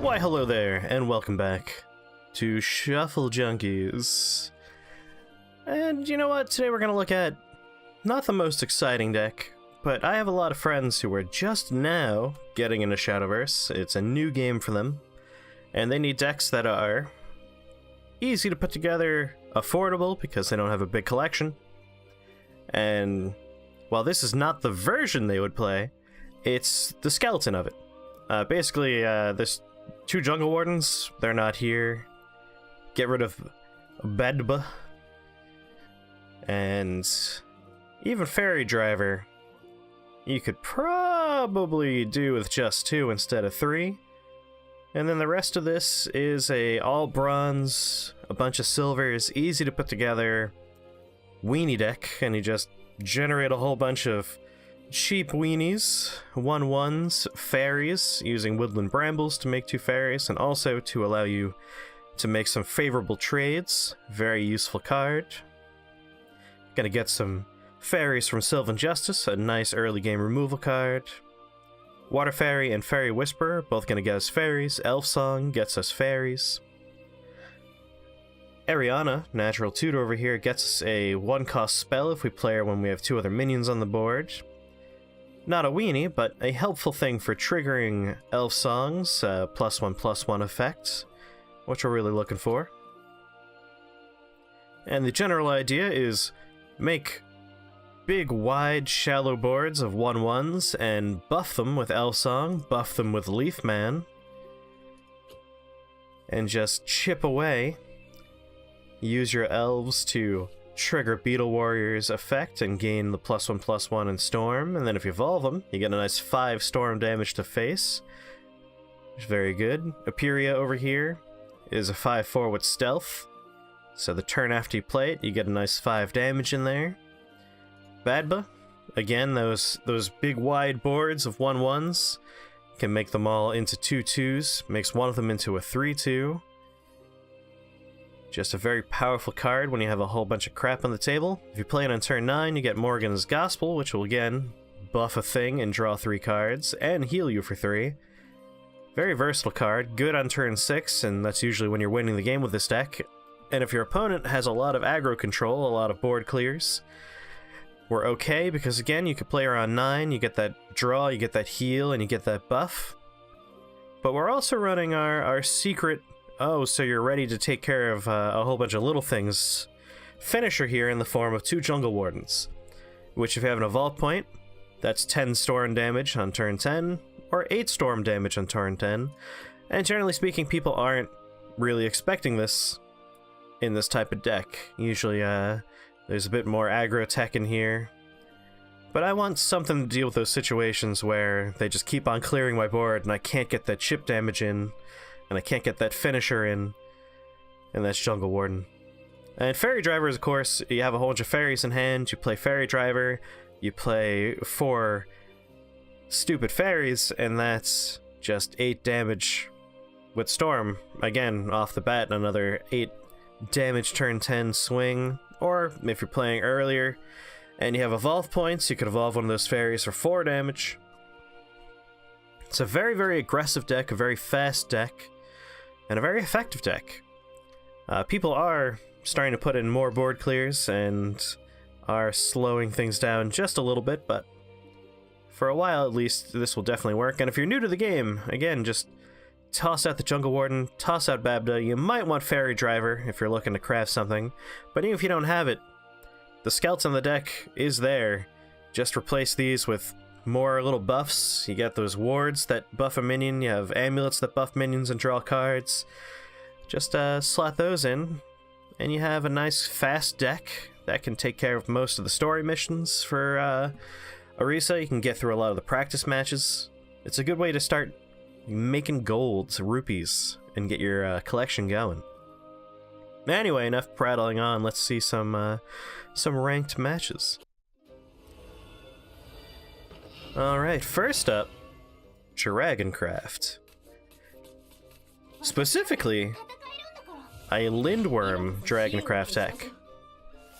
Why hello there, and welcome back to Shuffle Junkies. And you know what, today we're gonna look at not the most exciting deck, but I have a lot of friends who are just now getting into Shadowverse. It's a new game for them, and they need decks that are easy to put together, affordable because they don't have a big collection, and while this is not the version they would play, it's the skeleton of it. Basically, there's two Jungle Wardens, they're not here. Get rid of Bedba. And even Fairy Driver, you could probably do with just 2 instead of 3. And then the rest of this is a all bronze, a bunch of silvers, easy to put together weenie deck, and you just generate a whole bunch of cheap weenies, 1/1s, fairies, using woodland brambles to make 2 fairies, and also to allow you to make some favorable trades. Very useful card. Gonna get some fairies from Sylvan Justice, a nice early game removal card. Water Fairy and Fairy Whisperer, both gonna get us fairies. Elf Song gets us fairies. Ariana, natural tutor over here, gets us a 1-cost spell if we play her when we have 2 other minions on the board. Not a weenie, but a helpful thing for triggering Elf Song's +1/+1 effect, which we're really looking for. And the general idea is make big, wide, shallow boards of 1/1s and buff them with Elf Song, buff them with Leaf Man, and just chip away. Use your elves to trigger Beetle Warrior's effect and gain the +1/+1 in Storm, and then if you evolve them, you get a nice 5 Storm damage to face, which is very good. Aperia over here is a 5/4 with Stealth, so the turn after you play it, you get a nice 5 damage in there. Badba, again, those big wide boards of 1/1s, can make them all into 2/2s, makes one of them into a 3/2. Just a very powerful card when you have a whole bunch of crap on the table. If you play it on turn 9, you get Morgan's Gospel, which will again buff a thing and draw 3 cards, and heal you for 3. Very versatile card, good on turn 6, and that's usually when you're winning the game with this deck. And if your opponent has a lot of aggro control, a lot of board clears, we're okay, because again, you could play her on 9, you get that draw, you get that heal, and you get that buff. But we're also running our secret, oh, so you're ready to take care of a whole bunch of little things finisher here in the form of 2 Jungle Wardens, which if you have an evolve point, that's 10 storm damage on turn 10, or 8 storm damage on turn 10, and generally speaking, people aren't really expecting this in this type of deck. Usually there's a bit more aggro tech in here, but I want something to deal with those situations where they just keep on clearing my board and I can't get that chip damage in, and I can't get that finisher in, and that's Jungle Warden. And Fairy Drivers, of course, you have a whole bunch of fairies in hand, you play Fairy Driver, you play 4 stupid fairies, and that's just 8 damage with Storm. Again, off the bat, another 8 damage turn 10 swing, or if you're playing earlier and you have evolve points, you could evolve one of those fairies for 4 damage. It's a very, very aggressive deck, a very fast deck, and a very effective deck. People are starting to put in more board clears and are slowing things down just a little bit, but for a while at least, this will definitely work. And if you're new to the game, again, just toss out the Jungle Warden, toss out Babda. You might want Fairy Driver if you're looking to craft something, but even if you don't have it, the skeleton on the deck is there. Just replace these with more little buffs. You get those wards that buff a minion, you have amulets that buff minions and draw cards. Just slot those in, and you have a nice fast deck that can take care of most of the story missions for Orisa. You can get through a lot of the practice matches. It's a good way to start making golds, rupees, and get your collection going. Anyway, enough prattling on, let's see some ranked matches. Alright, first up, Dragoncraft. Specifically, a Lindworm Dragoncraft deck,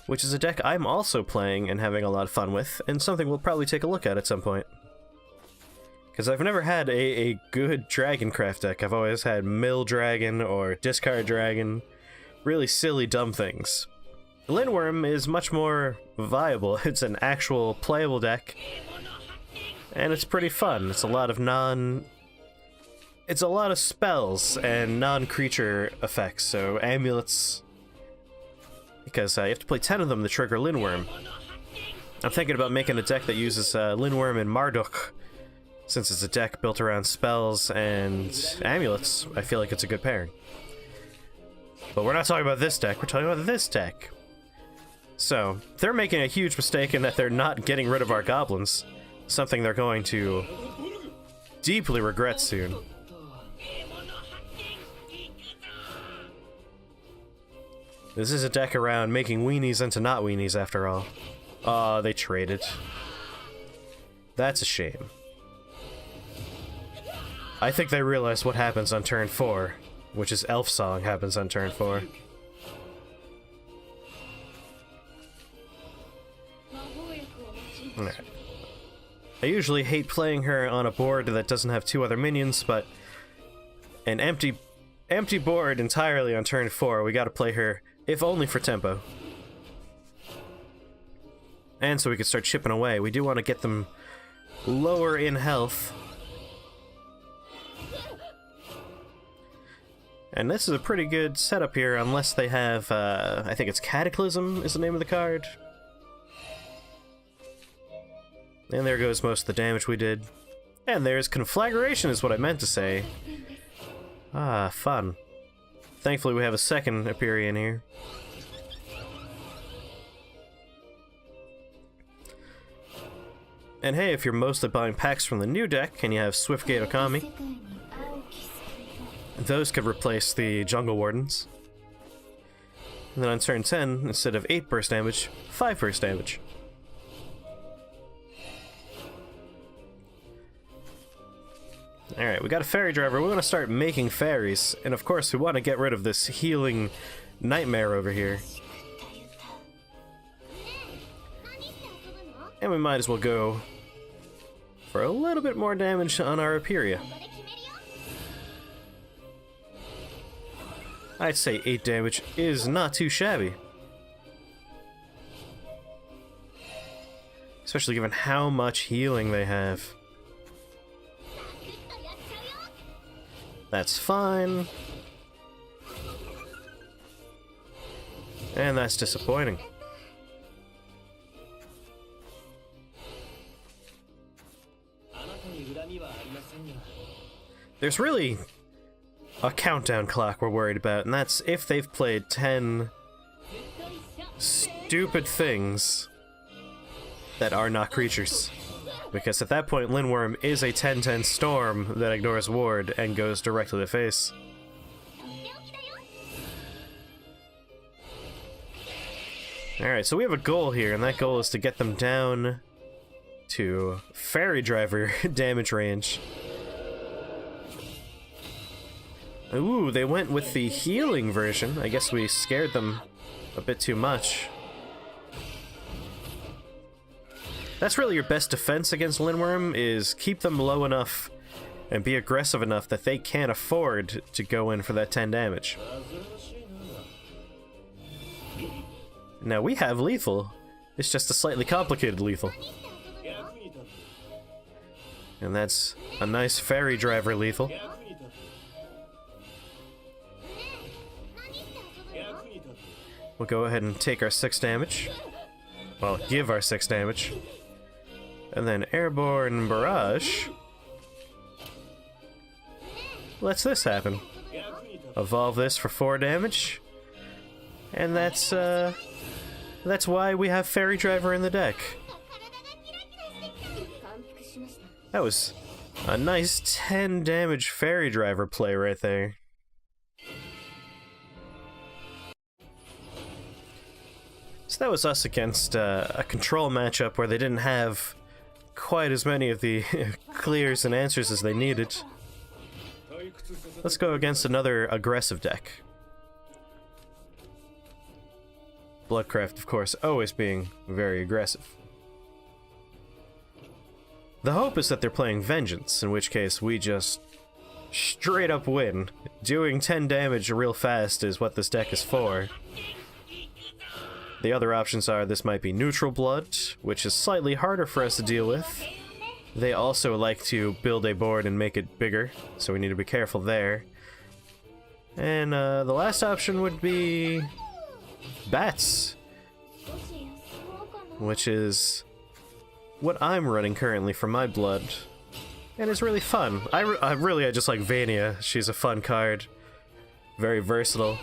which is a deck I'm also playing and having a lot of fun with, and something we'll probably take a look at some point. Because I've never had a good Dragoncraft deck. I've always had Mill Dragon or Discard Dragon. Really silly, dumb things. Lindworm is much more viable. It's an actual playable deck. And it's pretty fun. It's a lot of It's a lot of spells and non-creature effects, so amulets. Because you have to play 10 of them to trigger Lindworm. I'm thinking about making a deck that uses Lindworm and Marduk. Since it's a deck built around spells and amulets, I feel like it's a good pairing. But we're not talking about this deck, we're talking about this deck. So, they're making a huge mistake in that they're not getting rid of our goblins. Something they're going to deeply regret soon. This is a deck around making weenies into not weenies after all. Aw, they traded. That's a shame. I think they realized what happens on turn 4, which is Elf Song happens on turn 4. Alright. I usually hate playing her on a board that doesn't have 2 other minions, but an empty board entirely on turn 4, we gotta play her, if only for tempo. And so we can start chipping away. We do want to get them lower in health. And this is a pretty good setup here, unless they have, I think it's Cataclysm is the name of the card. And there goes most of the damage we did. And there's Conflagration is what I meant to say. Ah, fun. Thankfully we have a second Empyrean here. And hey, if you're mostly buying packs from the new deck, and you have Swiftgate Okami, those could replace the Jungle Wardens. And then on turn 10, instead of 8 burst damage, 5 burst damage. Alright, we got a Fairy Driver. We want to start making fairies. And of course, we want to get rid of this healing nightmare over here. And we might as well go for a little bit more damage on our Aperia. I'd say 8 damage is not too shabby. Especially given how much healing they have. That's fine. And that's disappointing. There's really a countdown clock we're worried about, and that's if they've played 10 stupid things that are not creatures. Because at that point, Lindworm is a 10-10 storm that ignores ward and goes directly to face. Alright, so we have a goal here, and that goal is to get them down to Fairy Driver damage range. Ooh, they went with the healing version. I guess we scared them a bit too much. That's really your best defense against Lindworm, is keep them low enough and be aggressive enough that they can't afford to go in for that 10 damage. Now we have lethal. It's just a slightly complicated lethal. And that's a nice Fairy Driver lethal. We'll go ahead and take our 6 damage. Well, give our 6 damage. And then Airborne Barrage lets this happen. Evolve this for 4 damage. And that's why we have Fairy Driver in the deck. That was a nice 10 damage Fairy Driver play right there. So that was us against a control matchup where they didn't have quite as many of the clears and answers as they needed. Let's go against another aggressive deck. Bloodcraft, of course, always being very aggressive. The hope is that they're playing Vengeance, in which case we just straight up win. Doing 10 damage real fast is what this deck is for. The other options are this might be Neutral Blood, which is slightly harder for us to deal with. They also like to build a board and make it bigger, so we need to be careful there. And the last option would be Bats, which is what I'm running currently for my blood, and it's really fun. I just like Vania. She's a fun card, very versatile.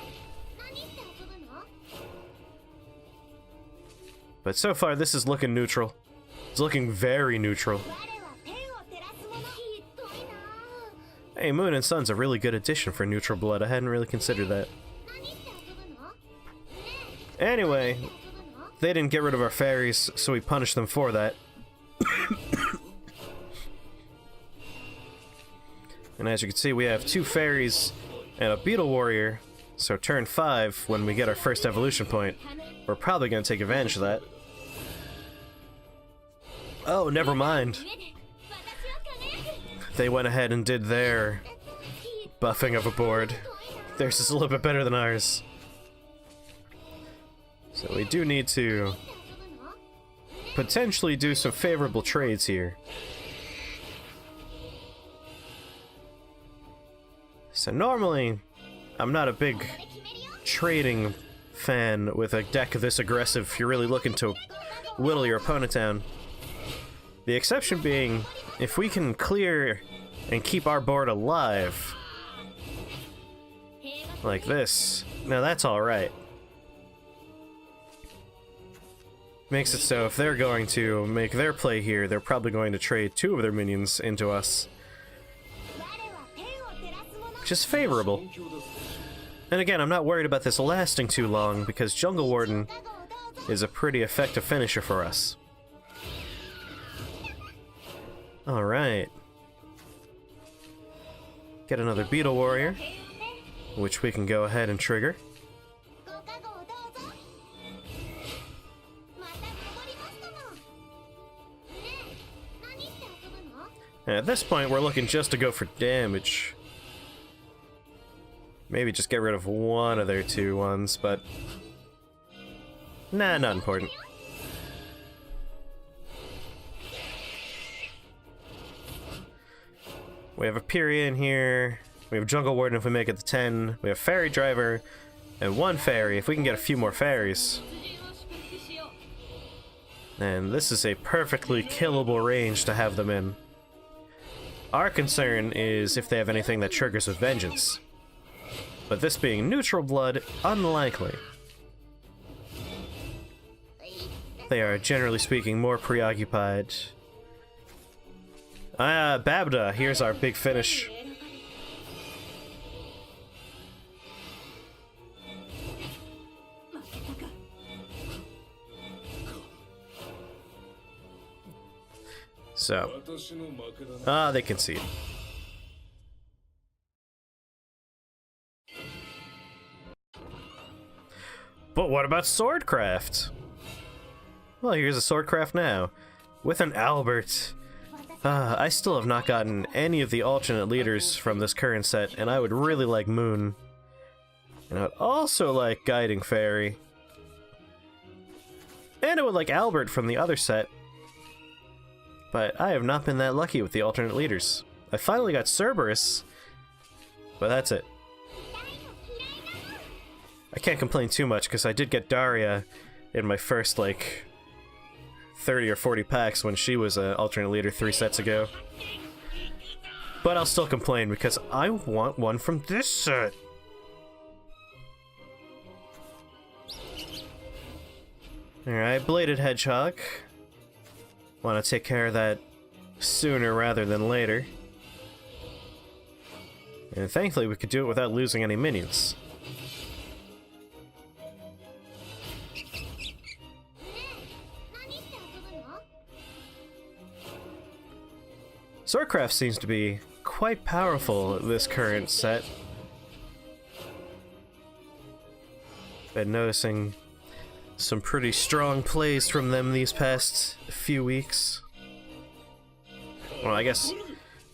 But so far, this is looking neutral. It's looking very neutral. Hey, Moon and Sun's a really good addition for neutral blood. I hadn't really considered that. Anyway, they didn't get rid of our fairies, so we punished them for that. And as you can see, we have 2 fairies and a beetle warrior. So turn 5, when we get our first evolution point, we're probably going to take advantage of that. Oh, never mind. They went ahead and did their buffing of a board. Theirs is a little bit better than ours. So we do need to potentially do some favorable trades here. So normally, I'm not a big trading fan with a deck this aggressive if you're really looking to whittle your opponent down. The exception being, if we can clear and keep our board alive, like this, now that's alright. Makes it so if they're going to make their play here, they're probably going to trade 2 of their minions into us. Which is favorable. And again, I'm not worried about this lasting too long, because Jungle Warden is a pretty effective finisher for us. Alright. Get another Beetle Warrior, which we can go ahead and trigger. And at this point, we're looking just to go for damage. Maybe just get rid of one of their 2 ones, but nah, not important. We have a Pyria in here, we have Jungle Warden if we make it to 10, we have Fairy Driver, and 1 Fairy if we can get a few more Fairies. And this is a perfectly killable range to have them in. Our concern is if they have anything that triggers with Vengeance. But this being neutral blood, unlikely. They are, generally speaking, more preoccupied. Babda, here's our big finish. So, they concede. But what about Swordcraft? Well, here's a Swordcraft now, with an Albert. I still have not gotten any of the alternate leaders from this current set, and I would really like Moon. And I would also like Guiding Fairy. And I would like Albert from the other set. But I have not been that lucky with the alternate leaders. I finally got Cerberus, but that's it. I can't complain too much, because I did get Daria in my first, like, 30 or 40 packs when she was an alternate leader 3 sets ago. But I'll still complain, because I want one from this set! Alright, Bladed Hedgehog. Want to take care of that sooner rather than later. And thankfully we could do it without losing any minions. Swordcraft seems to be quite powerful this current set. Been noticing some pretty strong plays from them these past few weeks. Well, I guess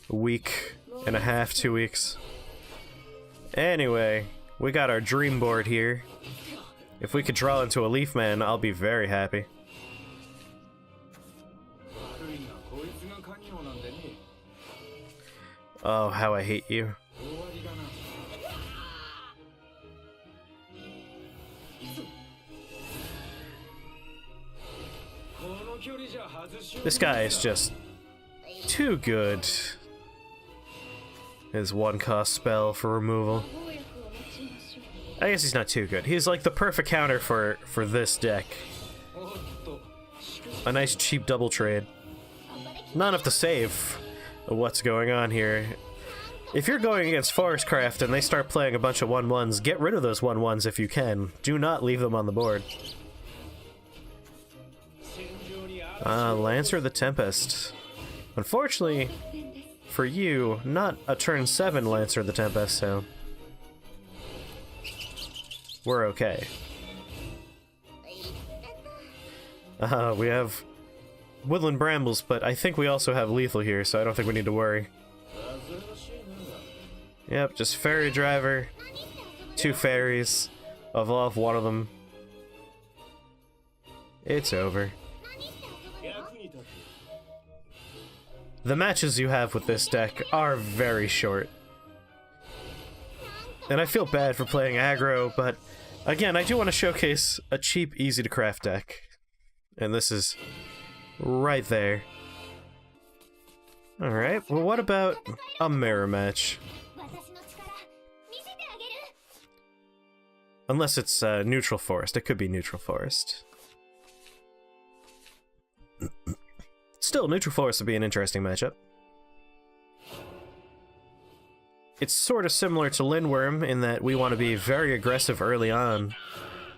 a week and a half, 2 weeks. Anyway, we got our dream board here. If we could draw into a Leaf Man, I'll be very happy. Oh, how I hate you. This guy is just too good. His 1-cost spell for removal. I guess he's not too good. He's like the perfect counter for this deck. A nice cheap double trade. Not enough to save what's going on here. If you're going against Swordcraft and they start playing a bunch of 1/1s, get rid of those 1/1s if you can. Do not leave them on the board. Lancer the Tempest. Unfortunately, for you, not a turn 7 Lancer the Tempest, so we're okay. We have Woodland Brambles, but I think we also have Lethal here, so I don't think we need to worry. Yep, just Fairy Driver, 2 Fairies, evolve one of them. It's over. The matches you have with this deck are very short. And I feel bad for playing aggro, but again, I do want to showcase a cheap, easy to craft deck. And this is right there. Alright, well what about a mirror match? Unless it's neutral forest. It could be neutral forest. Still, neutral forest would be an interesting matchup. It's sort of similar to Lindworm in that we want to be very aggressive early on,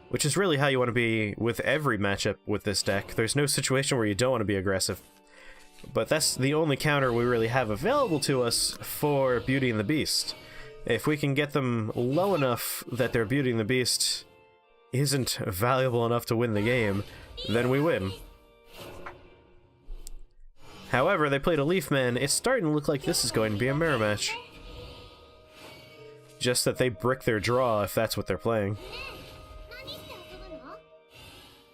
which is really how you want to be with every matchup with this deck. There's no situation where you don't want to be aggressive. But that's the only counter we really have available to us for Beauty and the Beast. If we can get them low enough that their Beauty and the Beast isn't valuable enough to win the game, then we win. However, they played a Leaf Man. It's starting to look like this is going to be a mirror match. Just that they brick their draw if that's what they're playing.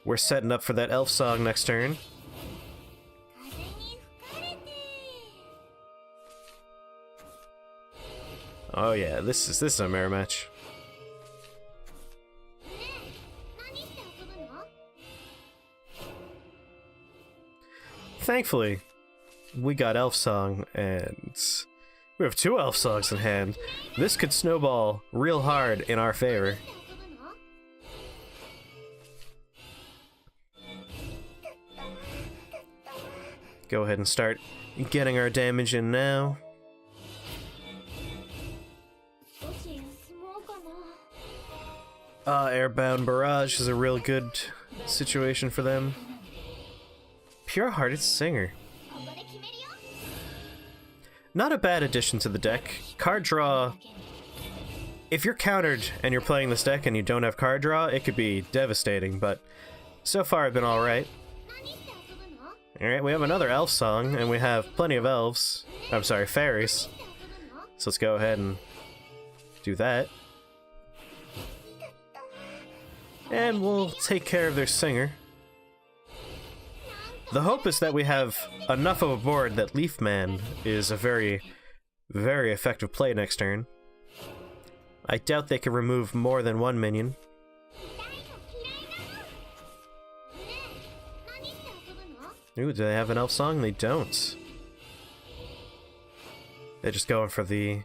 We're setting up for that elf song next turn. Oh yeah, this is a mirror match. Thankfully, we got Elf Song, and we have 2 Elf Songs in hand. This could snowball real hard in our favor. Go ahead and start getting our damage in now. Airbound Barrage is a real good situation for them. Pure-Hearted Singer. Not a bad addition to the deck. Card draw... If you're countered and you're playing this deck and you don't have card draw, it could be devastating, but so far I've been alright. Alright, we have another elf song, and we have plenty of elves. I'm sorry, fairies. So let's go ahead and do that. And we'll take care of their singer. The hope is that we have enough of a board that Leaf Man is a very, very effective play next turn. I doubt they can remove more than 1 minion. Ooh, do they have an elf song? They don't. They're just going for the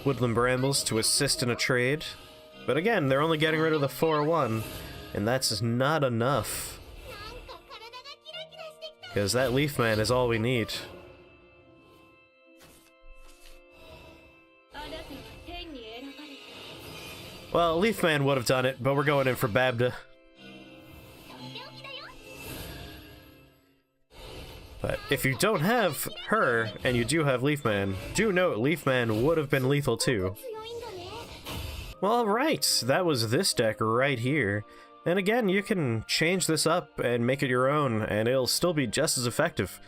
Woodland Brambles to assist in a trade. But again, they're only getting rid of the 4/1, and that's not enough. Because that Leaf Man is all we need. Well, Leaf Man would have done it, but we're going in for Babda. But if you don't have her, and you do have Leaf Man, do note Leaf Man would have been lethal too. Well, alright, that was this deck right here. And again, you can change this up and make it your own, and it'll still be just as effective.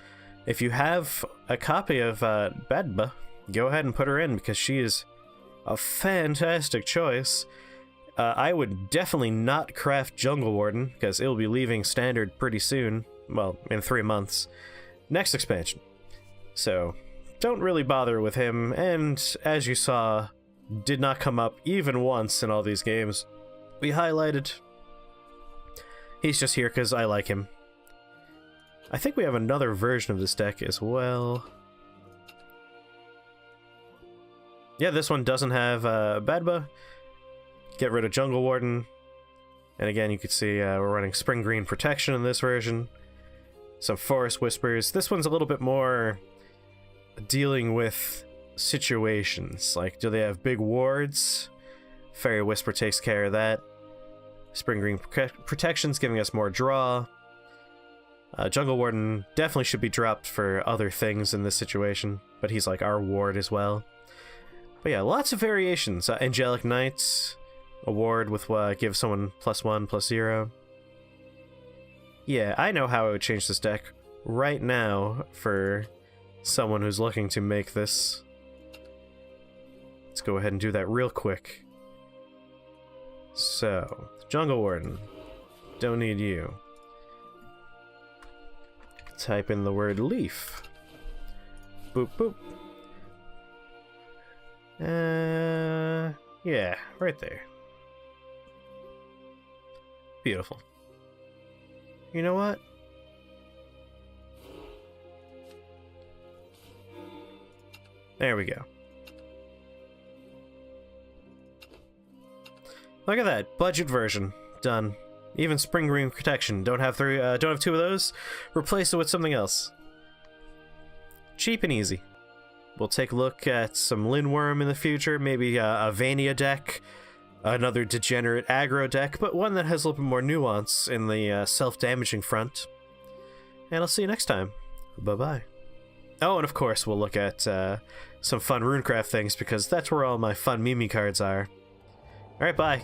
If you have a copy of Badba, go ahead and put her in, because she is a fantastic choice. I would definitely not craft Jungle Warden, because it will be leaving standard pretty soon. Well, in 3 months. Next expansion. So, don't really bother with him, and as you saw, did not come up even once in all these games. We highlighted. He's just here because I like him. I think we have another version of this deck as well. Yeah, this one doesn't have Badba. Get rid of Jungle Warden. And again, you can see we're running Spring Green Protection in this version. Some Forest Whispers. This one's a little bit more dealing with situations. Like, do they have big wards? Fairy Whisper takes care of that. Spring Green Protection's giving us more draw. Jungle Warden definitely should be dropped for other things in this situation, but he's like our ward as well. But yeah, lots of variations. Angelic Knights, a ward with give someone +1/+0. Yeah, I know how I would change this deck right now for someone who's looking to make this. Let's go ahead and do that real quick. So, Jungle Warden. Don't need you. Type in the word leaf. Boop, boop. Yeah, right there. Beautiful. You know what? There we go. Look at that, budget version. Done. Even Spring Green Protection. Don't have 2 of those? Replace it with something else. Cheap and easy. We'll take a look at some Linworm in the future, maybe a Vania deck, another degenerate aggro deck, but one that has a little bit more nuance in the self-damaging front. And I'll see you next time. Bye-bye. Oh, and of course we'll look at some fun Runecraft things, because that's where all my fun Mimi cards are. Alright, bye.